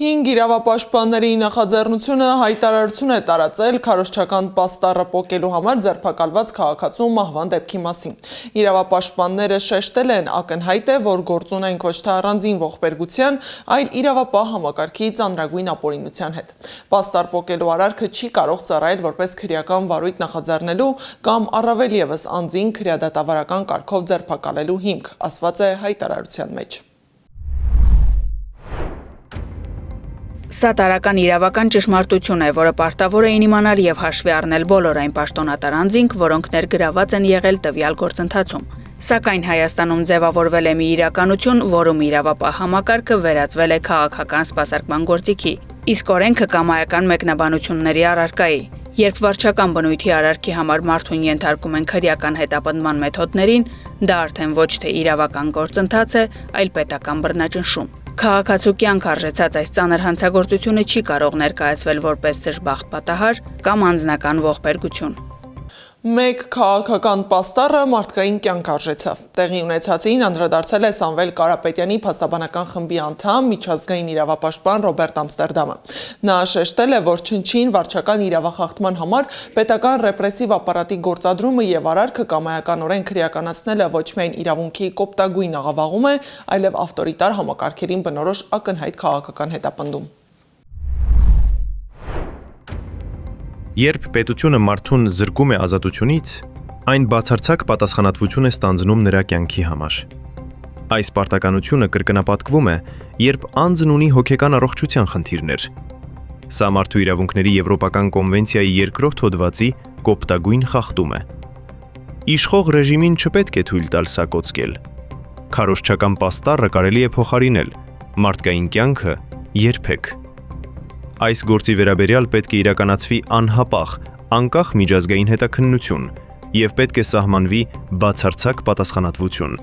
5 իրավապաշտպանների նախաձեռնությունը հայտարարություն է տարածել քարոզչական պաստառը պոկելու համար ձերբակալված քաղաքացու մահվան դեպքի մասին։ Իրավապաշտպանները շեշտել են, ակնհայտ է, որ գործ ունենք ոչ թե առանձին ողբերգության, այլ իրավապահ համակարգի ծանրագույն ապօրինության հետ։ Պաստառ պոկելու արարքը չի կարող ծառայել որպես քրեական վարույթ նախաձեռնելու կամ առավել ևս անձին քրեադատավարական կարգով ձերբակալելու հիմք, ասված է հայտարարության մեջ։ Սա տարական իրավական ճշմարտություն է, որը պարտավոր էին իմանալ եւ հաշվի առնել բոլոր այն պաշտոնատար անձինք, որոնք ներգրաված են եղել տվյալ գործընթացում։ Սակայն Հայաստանում ձևավորվել է մի իրականություն, որում իրավապահ համակարգը վերածվել է քաղաքական սպասարկման գործիքի, իսկ օրենքը կամայական մեկնաբանությունների առարկայի։ Երբ վարչական բնույթի արարքի համար մարդուն ենթարկում են քրեական հետապնդման մեթոդներին, դա արդեն ոչ թե իրավական գործընթաց է, այլ պետական բռնաճնշում։ Քաղաքացու կյանք արժեցած այս ծանր հանցագործությունը չի կարող ներկայացվել որպես դժբախտ պատահար կամ անձնական ողբերգություն։ Մեկ քաղաքական պաստառը մարդկային կյանք արժեցավ։ Տեղի ունեցածին անդրադարձել է Սամվել Կարապետյանի փաստաբանական խմբի անդամ, միջազգային իրավապաշտպան Ռոբերտ Ամստերդամը։ Նա շեշտել է, որ չնչին վարչական իրավախախտման համար պետական ռեպրեսիվ ապարատի գործադրումը եւ արարքը կամայականորեն քրեականացնելը ոչ միայն իրավունքի կոպտագույն աղավաղում է, այլև ավտորիտար համակարգերին բնորոշ ակնհայտ քաղաքական հետապնդում։ Երբ պետությունը մարդուն զրկում է ազատությունից, այն բացարձակ պատասխանատվություն է ստանձնում նրա կյանքի համար։ Այս պարտականությունը կրկնապատկվում է, երբ անձն ունի հոգեկան առողջության խնդիրներ։ Սա մարդու իրավունքների Եվրոպական կոնվենցիայի 2-րդ հոդվածի կոպտագույն խախտում է։ Իշխող ռեժիմին չպետք է թույլ տալ սա կոծկել։ Քարոզչական պաստառը կարելի է փոխարինել, մարդկային կյանքը՝ երբեք։ Այս գործի վերաբերյալ պետք է իրականացվի անհապաղ, անկախ միջազգային հետաքննություն և պետք է սահմանվի բացարձակ պատասխանատվություն։